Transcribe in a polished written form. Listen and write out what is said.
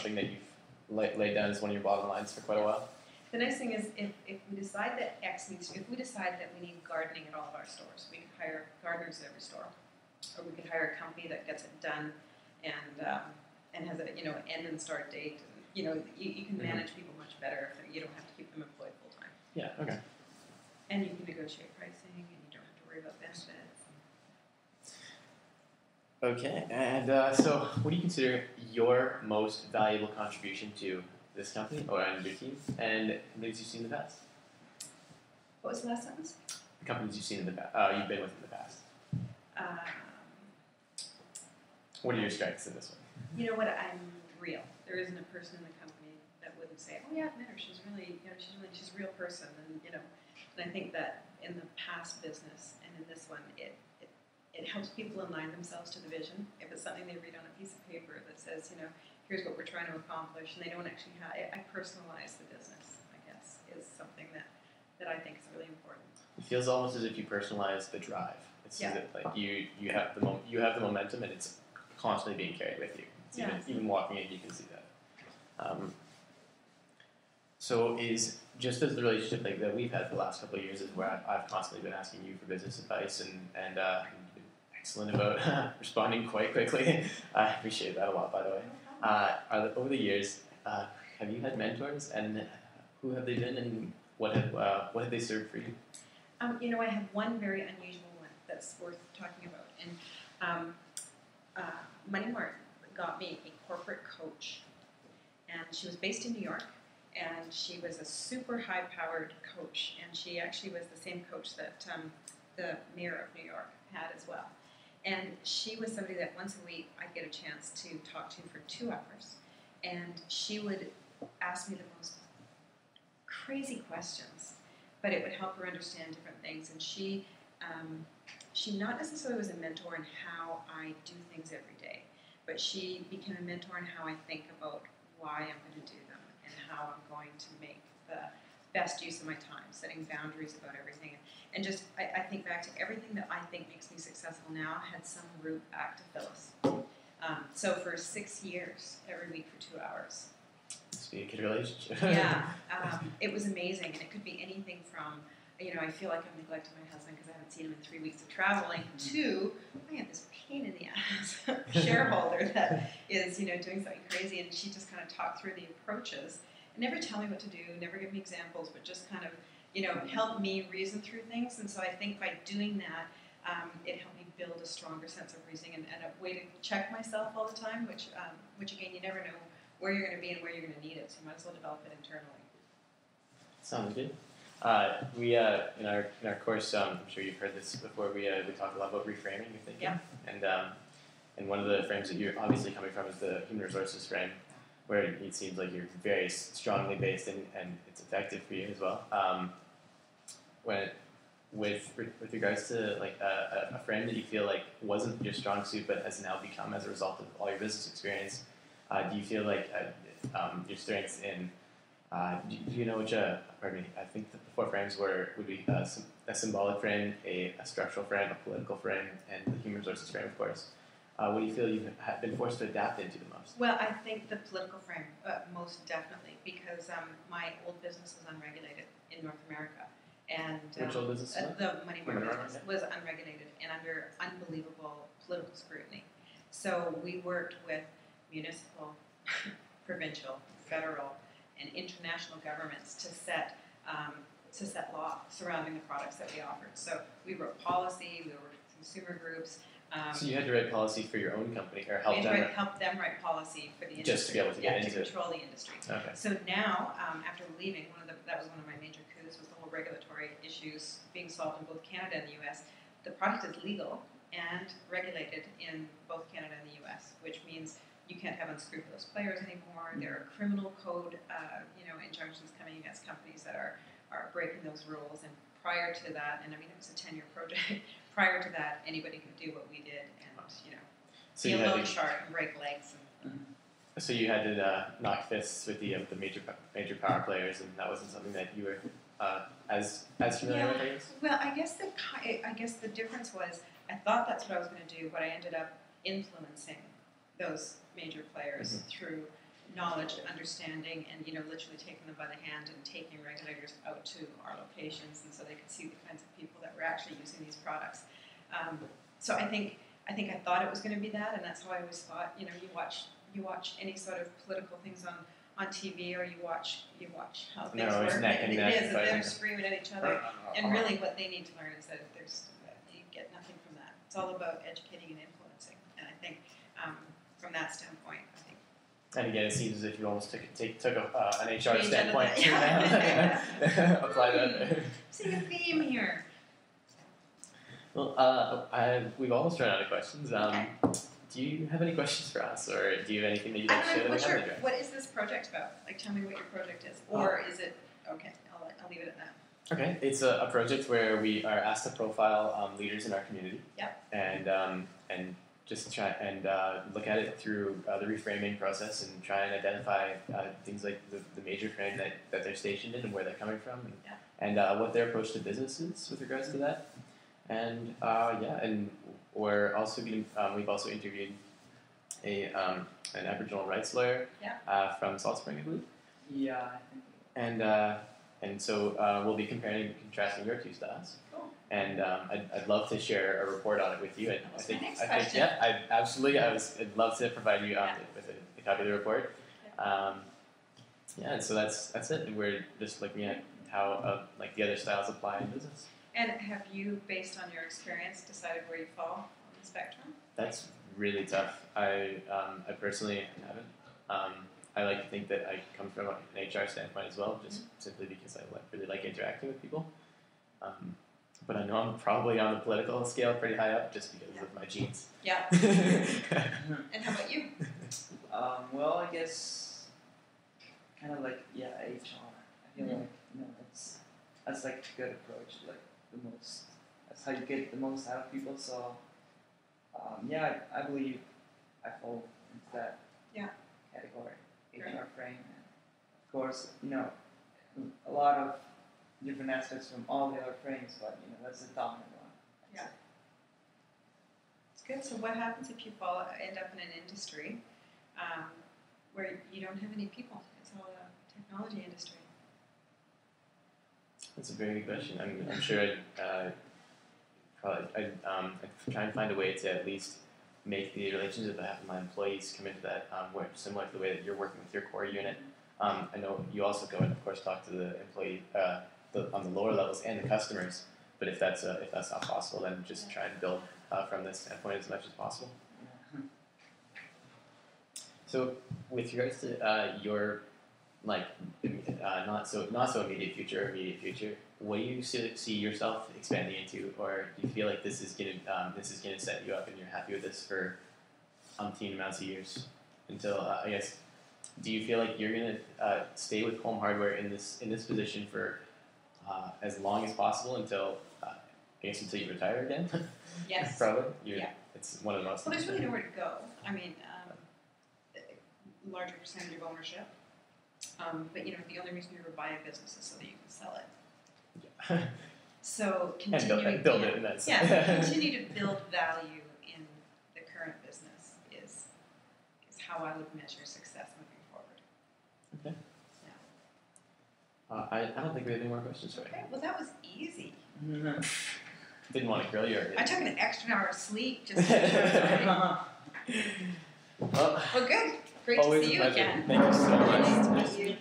something that you've laid down as one of your bottom lines for quite a while? The nice thing is, if we decide that if we decide that we need gardening at all of our stores, we could hire gardeners at every store, or we could hire a company that gets it done and has a end and start date. And, you can manage people much better if you don't have to keep them employed full time. Yeah. Okay. And you can negotiate pricing, and you don't have to worry about benefits. Okay. And so, what do you consider your most valuable contribution to this company or your team, and companies you've seen in the past? What was the last sentence? The companies you've seen in the past, you've been with in the past. What are your strengths in this one? You know what? I'm real. There isn't a person in the company that wouldn't say, "Oh yeah, I've met her. She's a real person." And and I think that in the past business and in this one, it helps people align themselves to the vision. If it's something they read on a piece of paper that says, here's what we're trying to accomplish, and they don't actually have. I personalize the business, I guess, is something that I think is really important. It feels almost as if you personalize the drive. It's as if like you have the momentum, and it's constantly being carried with you. Even walking in, you can see that. So is just as the relationship that we've had for the last couple of years is where I've constantly been asking you for business advice, and you've been excellent about responding quite quickly. I appreciate that a lot, by the way. Over the years, have you had mentors, and who have they been, and what have they served for you? I have one very unusual one that's worth talking about, and Money Mart got me a corporate coach, and she was based in New York, and she was a super high-powered coach, and she actually was the same coach that the mayor of New York had as well. And she was somebody that once a week I'd get a chance to talk to for 2 hours, and she would ask me the most crazy questions, but it would help her understand different things. And she not necessarily was a mentor in how I do things every day, but she became a mentor in how I think about why I'm going to do them and how I'm going to make the best use of my time, setting boundaries about everything. And just, I think back to everything that I think makes me successful now had some root back to Phyllis. So for 6 years, every week for 2 hours. Must be a good relationship. Yeah, it was amazing, and it could be anything from, I feel like I'm neglecting my husband because I haven't seen him in 3 weeks of traveling, to, I have this pain in the ass shareholder that is, doing something crazy, and she just kind of talked through the approaches and never tell me what to do, never give me examples, but just kind of, help me reason through things. And so I think by doing that, it helped me build a stronger sense of reasoning and a way to check myself all the time, which again, you never know where you're going to be and where you're going to need it, so you might as well develop it internally. Sounds good. We in our course, I'm sure you've heard this before. We talk a lot about reframing your thinking, and one of the frames that you're obviously coming from is the human resources frame, where it seems like you're very strongly based and it's effective for you as well. With regards to like a frame that you feel like wasn't your strong suit but has now become as a result of all your business experience, do you feel like your strengths in do you know which? Pardon me. I think the 4 frames would be a symbolic frame, a structural frame, a political frame, and the human resources frame, of course. What do you feel you've been forced to adapt into the most? Well, I think the political frame, most definitely, because my old business was unregulated in North America. And which old business? The Money Mart business was unregulated and under unbelievable political scrutiny. So we worked with municipal, provincial, federal, and international governments to set law surrounding the products that we offered. So we wrote policy, we worked with consumer groups. So you had to write policy for your own company, or help them write policy for the industry. Just to be able to get into to control the industry. Okay. So now, after leaving, that was one of my major coups, was the whole regulatory issues being solved in both Canada and the U.S. The product is legal and regulated in both Canada and the U.S., which means you can't have unscrupulous players anymore. There are criminal code, injunctions coming against companies that are breaking those rules. And prior to that, and I mean it was a 10-year project. Prior to that, anybody could do what we did, and so be a loan shark and break legs. So you had to knock fists with the major power players, and that wasn't something that you were as familiar with, I guess? Well, I guess the difference was I thought that's what I was going to do, but I ended up influencing those major players through knowledge and understanding, and literally taking them by the hand and taking regulators out to our locations, and so they could see the kinds of people that were actually using these products. So I think I thought it was going to be that, and that's how I always thought. You watch any sort of political things on TV, or you watch how things work. And they're screaming at each other, and really what they need to learn is that you get nothing from that. It's all about educating and influencing, and I think from that standpoint, I think. And again, it seems as if you almost took an HR standpoint to apply that. See a theme here. Well, we've almost run out of questions. Okay. Do you have any questions for us, or do you have anything that you'd like to share? What is this project about? Like, tell me what your project is, or is it? Okay, I'll leave it at that. Okay, it's a project where we are asked to profile leaders in our community. Yep. And just try and look at it through the reframing process and try and identify things like the major frame that they're stationed in and where they're coming from, and what their approach to business is with regards to that. And and we're also we've also interviewed an Aboriginal rights lawyer from Salt Spring, I believe. Yeah, I think. And so we'll be comparing and contrasting your two styles. Cool. And I'd love to share a report on it with you. I'd love to provide you with a copy of the report. And so that's it. We're just looking at how the other styles apply in business. And have you, based on your experience, decided where you fall on the spectrum? That's really tough. I personally haven't. I like to think that I come from an HR standpoint as well, just simply because I really like interacting with people. But I know I'm probably on the political scale pretty high up just because of my genes. Yeah. And how about you? Well, I guess kind of like HR. I feel like that's like a good approach. Like that's how you get the most out of people. So I believe I fall into that category. HR frame, and of course, a lot of different aspects from all the other frames, but that's the dominant one. Yeah, it's good. So, what happens if you end up in an industry where you don't have any people? It's all a technology industry. That's a very good question. I'm sure I'd try and find a way to at least make the relationship I have with my employees come into that similar to the way that you're working with your core unit. I know you also go and of course talk to the employee on the lower levels and the customers. But if that's not possible, then just try and build from this standpoint as much as possible. So with regards to your not so immediate future, what do you see yourself expanding into, or do you feel like this is gonna set you up and you're happy with this for umpteen amounts of years until I guess? Do you feel like you're gonna stay with Home Hardware in this position for as long as possible until until you retire again? Yes. Probably. It's one of the most. Well, there's really nowhere to go. I mean, larger percentage of ownership. But the only reason you ever buy a business is so that you can sell it. Yeah. So and build it in that sense. Continue to build value in the current business is how I would measure success moving forward. Okay. Yeah. I don't think we have any more questions for you. Okay. Well, that was easy. Didn't want to grill you. I took an extra hour of sleep just to make sure. Well, good. Great to see you again. Thank you so much. Nice to meet you.